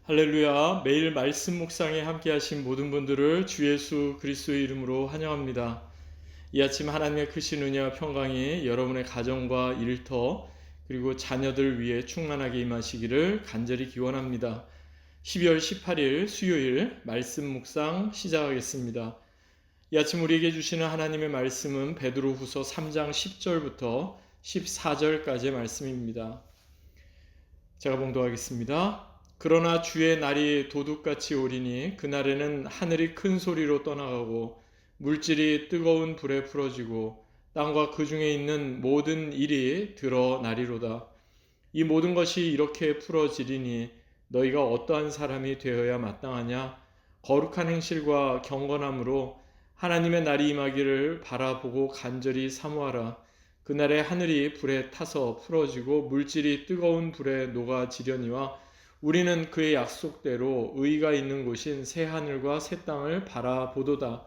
할렐루야. 매일 말씀 묵상에 함께 하신 모든 분들을 주 예수 그리스도의 이름으로 환영합니다. 이 아침 하나님의 크신 은혜와 평강이 여러분의 가정과 일터 그리고 자녀들 위해 충만하게 임하시기를 간절히 기원합니다. 12월 18일 수요일 말씀 묵상 시작하겠습니다. 이 아침 우리에게 주시는 하나님의 말씀은 베드로후서 3장 10절부터 14절까지의 말씀입니다. 제가 봉독하겠습니다. 그러나 주의 날이 도둑같이 오리니 그날에는 하늘이 큰 소리로 떠나가고 물질이 뜨거운 불에 풀어지고 땅과 그 중에 있는 모든 일이 드러나리로다. 이 모든 것이 이렇게 풀어지리니 너희가 어떠한 사람이 되어야 마땅하냐? 거룩한 행실과 경건함으로 하나님의 날이 임하기를 바라보고 간절히 사모하라. 그날에 하늘이 불에 타서 풀어지고 물질이 뜨거운 불에 녹아지려니와 우리는 그의 약속대로 의가 있는 곳인 새 하늘과 새 땅을 바라보도다.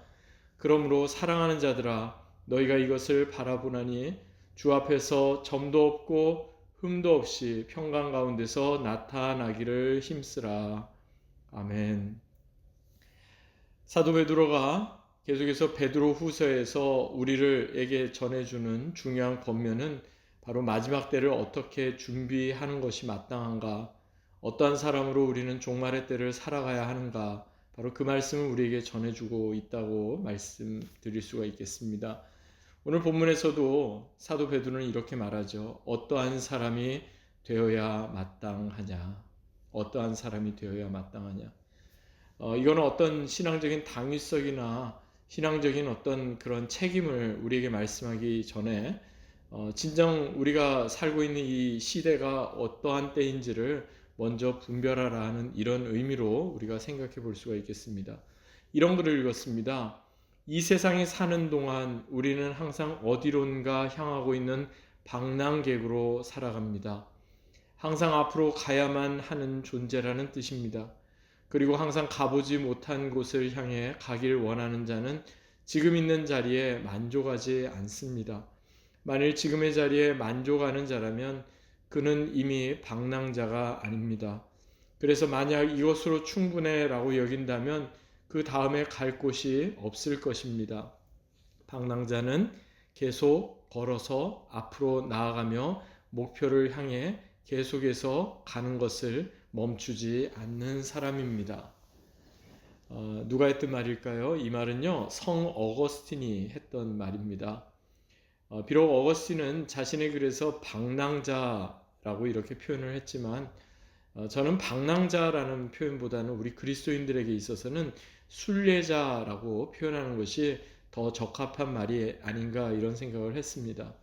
그러므로 사랑하는 자들아, 너희가 이것을 바라보나니 주 앞에서 점도 없고 흠도 없이 평강 가운데서 나타나기를 힘쓰라. 아멘. 사도 베드로가 계속해서 베드로 후서에서 우리에게 전해주는 중요한 권면은 바로 마지막 때를 어떻게 준비하는 것이 마땅한가, 어떠한 사람으로 우리는 종말의 때를 살아가야 하는가, 바로 그 말씀을 우리에게 전해주고 있다고 말씀드릴 수가 있겠습니다. 오늘 본문에서도 사도 베드로는 이렇게 말하죠. 어떠한 사람이 되어야 마땅하냐? 어떠한 사람이 되어야 마땅하냐? 이거는 어떤 신앙적인 당위성이나 신앙적인 어떤 그런 책임을 우리에게 말씀하기 전에 진정 우리가 살고 있는 이 시대가 어떠한 때인지를 먼저 분별하라 하는 이런 의미로 우리가 생각해 볼 수가 있겠습니다. 이런 글을 읽었습니다. 이 세상에 사는 동안 우리는 항상 어디론가 향하고 있는 방랑객으로 살아갑니다. 항상 앞으로 가야만 하는 존재라는 뜻입니다. 그리고 항상 가보지 못한 곳을 향해 가길 원하는 자는 지금 있는 자리에 만족하지 않습니다. 만일 지금의 자리에 만족하는 자라면 그는 이미 방랑자가 아닙니다. 그래서 만약 이것으로 충분해 라고 여긴다면 그 다음에 갈 곳이 없을 것입니다. 방랑자는 계속 걸어서 앞으로 나아가며 목표를 향해 계속해서 가는 것을 멈추지 않는 사람입니다. 누가 했던 말일까요? 이 말은요, 성 어거스틴이 했던 말입니다. 비록 어거스틴은 자신의 글에서 방랑자라고 이렇게 표현을 했지만 저는 방랑자라는 표현보다는 우리 그리스도인들에게 있어서는 순례자라고 표현하는 것이 더 적합한 말이 아닌가 이런 생각을 했습니다.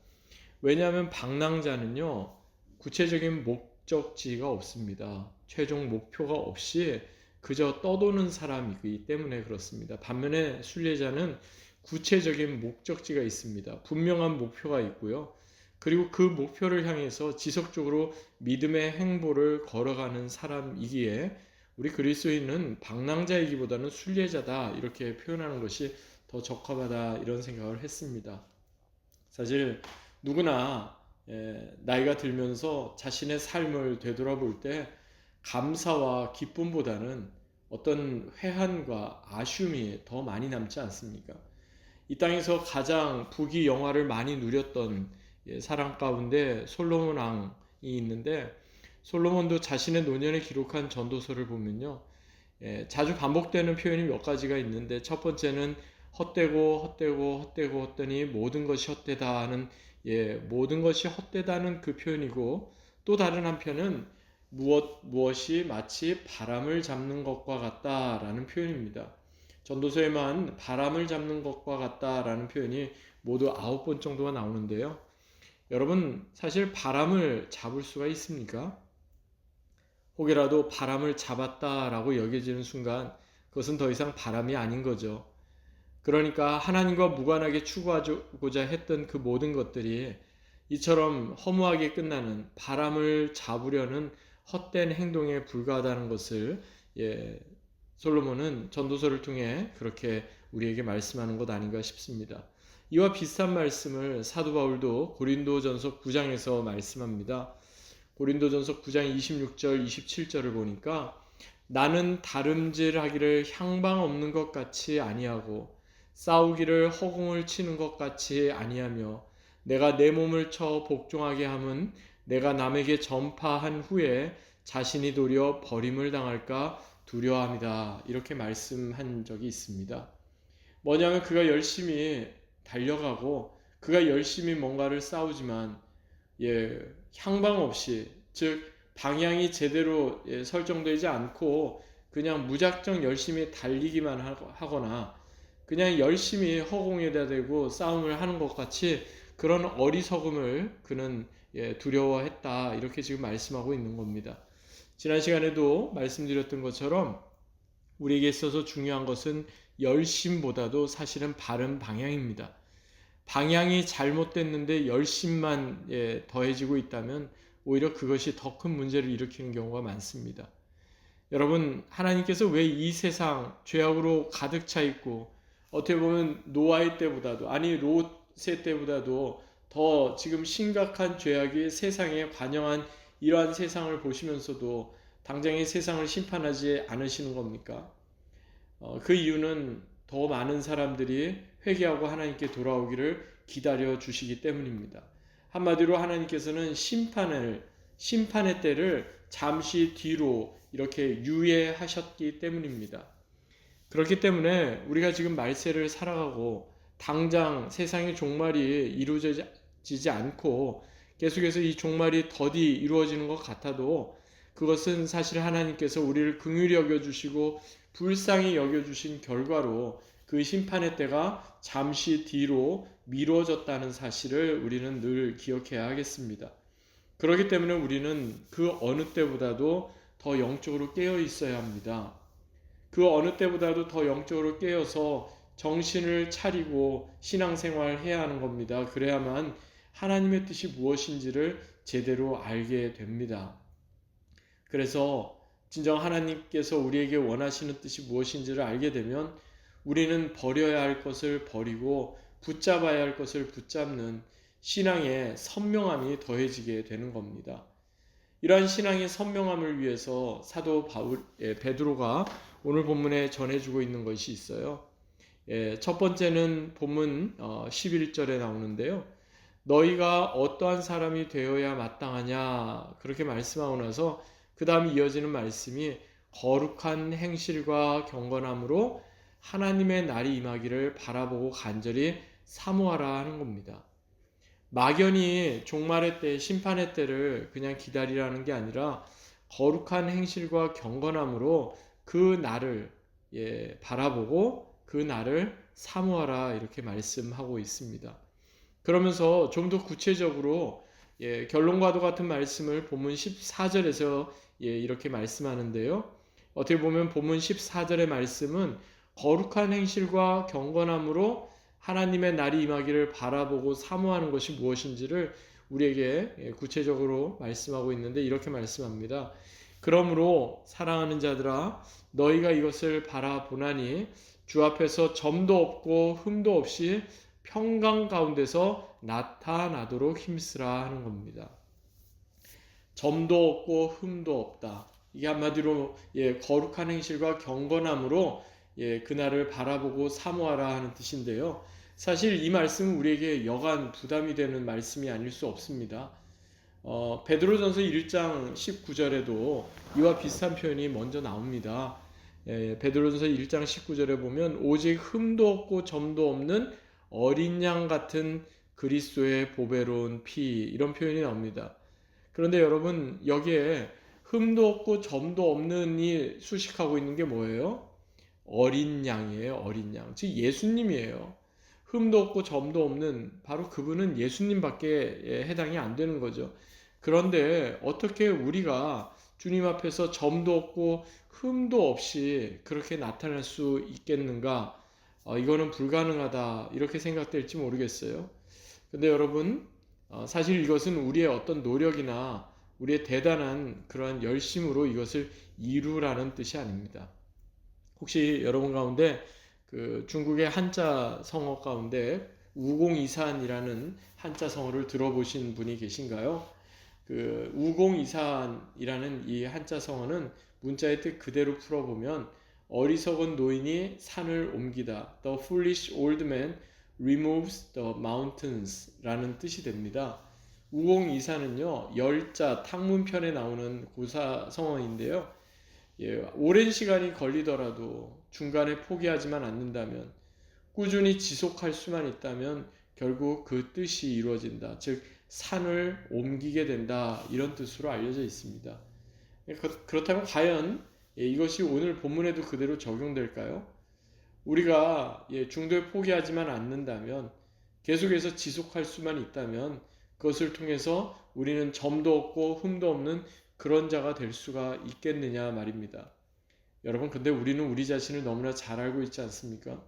왜냐하면 방랑자는요, 구체적인 목적지가 없습니다. 최종 목표가 없이 그저 떠도는 사람이기 때문에 그렇습니다. 반면에 순례자는 구체적인 목적지가 있습니다. 분명한 목표가 있고요. 그리고 그 목표를 향해서 지속적으로 믿음의 행보를 걸어가는 사람이기에 우리 그리스도인은 방랑자이기보다는 순례자다 이렇게 표현하는 것이 더 적합하다 이런 생각을 했습니다. 사실 누구나 나이가 들면서 자신의 삶을 되돌아볼 때 감사와 기쁨보다는 어떤 회한과 아쉬움이 더 많이 남지 않습니까? 이 땅에서 가장 부귀영화를 많이 누렸던 사람 가운데 솔로몬 왕이 있는데, 솔로몬도 자신의 노년에 기록한 전도서를 보면요, 자주 반복되는 표현이 몇 가지가 있는데, 첫 번째는 헛되고 헛되니 모든 것이 헛되다 하는, 모든 것이 헛되다는 그 표현이고, 또 다른 한편은 무엇이 마치 바람을 잡는 것과 같다라는 표현입니다. 전도서에만 바람을 잡는 것과 같다라는 표현이 모두 9번 정도가 나오는데요. 여러분, 사실 바람을 잡을 수가 있습니까? 혹여라도 바람을 잡았다라고 여겨지는 순간 그것은 더 이상 바람이 아닌 거죠. 그러니까 하나님과 무관하게 추구하고자 했던 그 모든 것들이 이처럼 허무하게 끝나는 바람을 잡으려는 헛된 행동에 불과하다는 것을 솔로몬은 전도서를 통해 그렇게 우리에게 말씀하는 것 아닌가 싶습니다. 이와 비슷한 말씀을 사도 바울도 고린도전서 9장에서 말씀합니다. 고린도전서 9장 26절, 27절을 보니까 나는 다름질하기를 향방 없는 것 같이 아니하고 싸우기를 허공을 치는 것 같이 아니하며 내가 내 몸을 쳐 복종하게 함은 내가 남에게 전파한 후에 자신이 도리어 버림을 당할까 두려워함이다. 이렇게 말씀한 적이 있습니다. 뭐냐면 그가 열심히 달려가고 그가 열심히 뭔가를 싸우지만 향방 없이, 즉 방향이 제대로 설정되지 않고 그냥 무작정 열심히 달리기만 하거나 그냥 열심히 허공에다 대고 싸움을 하는 것 같이 그런 어리석음을 그는 두려워했다. 이렇게 지금 말씀하고 있는 겁니다. 지난 시간에도 말씀드렸던 것처럼 우리에게 있어서 중요한 것은 열심보다도 사실은 바른 방향입니다. 방향이 잘못됐는데 열심만 더해지고 있다면 오히려 그것이 더 큰 문제를 일으키는 경우가 많습니다. 여러분, 하나님께서 왜 이 세상 죄악으로 가득 차 있고 어떻게 보면 노아의 때보다도, 아니 롯의 때보다도 더 지금 심각한 죄악이 세상에 관영한 이러한 세상을 보시면서도 당장의 세상을 심판하지 않으시는 겁니까? 그 이유는 더 많은 사람들이 회개하고 하나님께 돌아오기를 기다려 주시기 때문입니다. 한마디로 하나님께서는 심판의 때를 잠시 뒤로 이렇게 유예하셨기 때문입니다. 그렇기 때문에 우리가 지금 말세를 살아가고 당장 세상의 종말이 이루어지지 않고 계속해서 이 종말이 더디 이루어지는 것 같아도 그것은 사실 하나님께서 우리를 긍휼히 여겨주시고 불쌍히 여겨주신 결과로 그 심판의 때가 잠시 뒤로 미뤄졌다는 사실을 우리는 늘 기억해야 하겠습니다. 그렇기 때문에 우리는 그 어느 때보다도 더 영적으로 깨어 있어야 합니다. 그 어느 때보다도 더 영적으로 깨어서 정신을 차리고 신앙생활을 해야 하는 겁니다. 그래야만 하나님의 뜻이 무엇인지를 제대로 알게 됩니다. 그래서 진정 하나님께서 우리에게 원하시는 뜻이 무엇인지를 알게 되면 우리는 버려야 할 것을 버리고 붙잡아야 할 것을 붙잡는 신앙의 선명함이 더해지게 되는 겁니다. 이러한 신앙의 선명함을 위해서 사도 베드로가 오늘 본문에 전해주고 있는 것이 있어요. 첫 번째는 본문 11절에 나오는데요. 너희가 어떠한 사람이 되어야 마땅하냐 그렇게 말씀하고 나서 그 다음 이어지는 말씀이 거룩한 행실과 경건함으로 하나님의 날이 임하기를 바라보고 간절히 사모하라 하는 겁니다. 막연히 종말의 때, 심판의 때를 그냥 기다리라는 게 아니라 거룩한 행실과 경건함으로 그 날을 바라보고 그 날을 사모하라 이렇게 말씀하고 있습니다. 그러면서 좀 더 구체적으로 결론과도 같은 말씀을 본문 14절에서 이렇게 말씀하는데요. 어떻게 보면 본문 14절의 말씀은 거룩한 행실과 경건함으로 하나님의 날이 임하기를 바라보고 사모하는 것이 무엇인지를 우리에게 구체적으로 말씀하고 있는데 이렇게 말씀합니다. 그러므로 사랑하는 자들아 너희가 이것을 바라보나니 주 앞에서 점도 없고 흠도 없이 평강 가운데서 나타나도록 힘쓰라 하는 겁니다. 점도 없고 흠도 없다. 이게 한마디로 거룩한 행실과 경건함으로 그날을 바라보고 사모하라 하는 뜻인데요. 사실 이 말씀은 우리에게 여간 부담이 되는 말씀이 아닐 수 없습니다. 베드로전서 1장 19절에도 이와 비슷한 표현이 먼저 나옵니다. 베드로전서 1장 19절에 보면 오직 흠도 없고 점도 없는 어린 양 같은 그리스도의 보배로운 피 이런 표현이 나옵니다. 그런데 여러분 여기에 흠도 없고 점도 없는이 수식하고 있는 게 뭐예요? 어린 양이에요. 어린 양. 즉 예수님이에요. 흠도 없고 점도 없는 바로 그분은 예수님밖에 해당이 안 되는 거죠. 그런데 어떻게 우리가 주님 앞에서 점도 없고 흠도 없이 그렇게 나타날 수 있겠는가? 이거는 불가능하다 이렇게 생각될지 모르겠어요. 근데 여러분 사실 이것은 우리의 어떤 노력이나 우리의 대단한 그러한 열심으로 이것을 이루라는 뜻이 아닙니다. 혹시 여러분 가운데 그 중국의 한자 성어 가운데 우공이산이라는 한자 성어를 들어보신 분이 계신가요? 그 우공이산이라는 이 한자 성어는 문자의 뜻 그대로 풀어보면 어리석은 노인이 산을 옮기다. The foolish old man removes the mountains 라는 뜻이 됩니다. 우공이사는요, 열자 탕문편에 나오는 고사성어인데요. 오랜 시간이 걸리더라도 중간에 포기하지만 않는다면, 꾸준히 지속할 수만 있다면 결국 그 뜻이 이루어진다. 즉 산을 옮기게 된다. 이런 뜻으로 알려져 있습니다. 그렇다면 과연 이것이 오늘 본문에도 그대로 적용될까요? 우리가 중도에 포기하지만 않는다면, 계속해서 지속할 수만 있다면 그것을 통해서 우리는 점도 없고 흠도 없는 그런 자가 될 수가 있겠느냐 말입니다. 여러분, 근데 우리는 우리 자신을 너무나 잘 알고 있지 않습니까?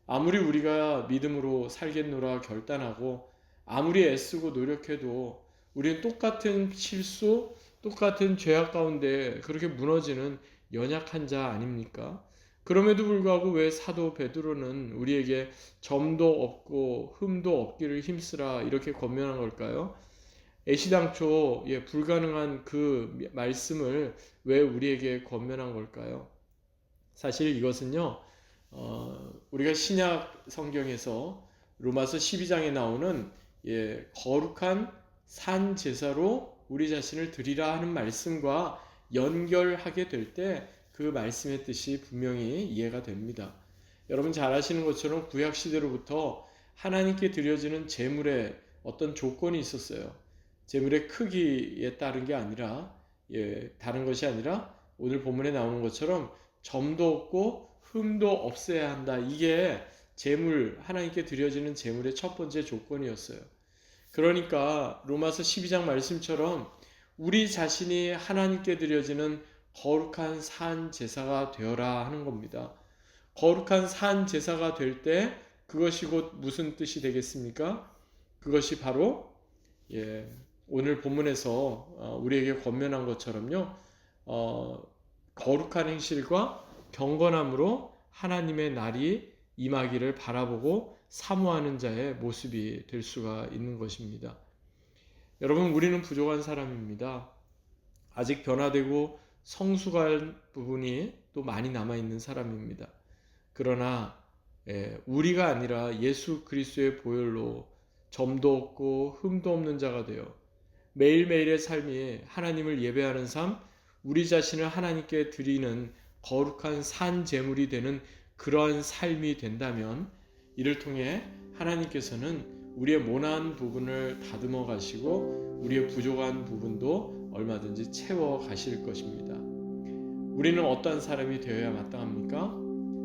아무리 우리가 믿음으로 살겠노라 결단하고 아무리 애쓰고 노력해도 우리는 똑같은 실수, 똑같은 죄악 가운데 그렇게 무너지는 연약한 자 아닙니까? 그럼에도 불구하고 왜 사도 베드로는 우리에게 점도 없고 흠도 없기를 힘쓰라 이렇게 권면한 걸까요? 애시당초 불가능한 그 말씀을 왜 우리에게 권면한 걸까요? 사실 이것은요, 우리가 신약 성경에서 로마서 12장에 나오는 거룩한 산 제사로 우리 자신을 드리라 하는 말씀과 연결하게 될 때 그 말씀의 뜻이 분명히 이해가 됩니다. 여러분 잘 아시는 것처럼 구약 시대로부터 하나님께 드려지는 제물에 어떤 조건이 있었어요. 제물의 크기에 따른 게 아니라, 다른 것이 아니라 오늘 본문에 나오는 것처럼 점도 없고 흠도 없어야 한다. 이게 하나님께 드려지는 제물의 첫 번째 조건이었어요. 그러니까 로마서 12장 말씀처럼 우리 자신이 하나님께 드려지는 거룩한 산 제사가 되어라 하는 겁니다. 거룩한 산 제사가 될 때 그것이 곧 무슨 뜻이 되겠습니까? 그것이 바로 오늘 본문에서 우리에게 권면한 것처럼요, 거룩한 행실과 경건함으로 하나님의 날이 임하기를 바라보고 사모하는 자의 모습이 될 수가 있는 것입니다. 여러분, 우리는 부족한 사람입니다. 아직 변화되고 성숙할 부분이 또 많이 남아있는 사람입니다. 그러나 우리가 아니라 예수 그리스도의 보혈로 점도 없고 흠도 없는 자가 되어 매일매일의 삶이 하나님을 예배하는 삶, 우리 자신을 하나님께 드리는 거룩한 산 제물이 되는 그러한 삶이 된다면, 이를 통해 하나님께서는 우리의 모난 부분을 다듬어 가시고 우리의 부족한 부분도 얼마든지 채워 가실 것입니다. 우리는 어떠한 사람이 되어야 마땅합니까?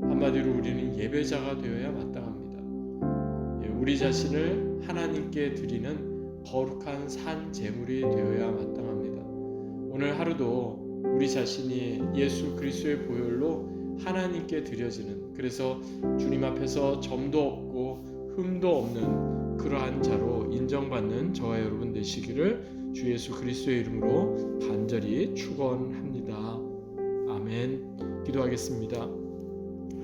한마디로 우리는 예배자가 되어야 마땅합니다. 우리 자신을 하나님께 드리는 거룩한 산 제물이 되어야 마땅합니다. 오늘 하루도 우리 자신이 예수 그리스도의 보혈로 하나님께 드려지는, 그래서 주님 앞에서 점도 없고 흠도 없는 그러한 자로 인정받는 저와 여러분 되시기를 주 예수 그리스도의 이름으로 간절히 축원합니다. 아멘. 기도하겠습니다.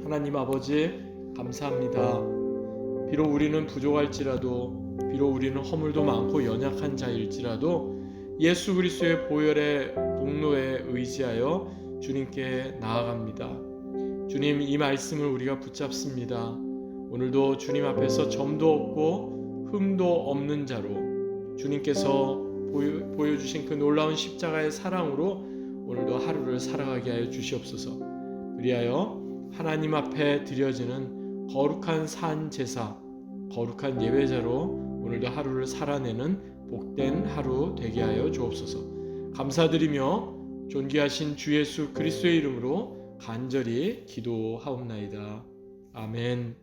하나님 아버지, 감사합니다. 비록 우리는 부족할지라도, 비록 우리는 허물도 많고 연약한 자일지라도 예수 그리스도의 보혈의 공로에 의지하여 주님께 나아갑니다. 주님, 이 말씀을 우리가 붙잡습니다. 오늘도 주님 앞에서 점도 없고 흠도 없는 자로 주님께서 보여주신 그 놀라운 십자가의 사랑으로 오늘도 하루를 살아가게 하여 주시옵소서. 그리하여 하나님 앞에 드려지는 거룩한 산 제사, 거룩한 예배자로 오늘도 하루를 살아내는 복된 하루 되게 하여 주옵소서. 감사드리며 존귀하신 주 예수 그리스도의 이름으로 간절히 기도하옵나이다. 아멘.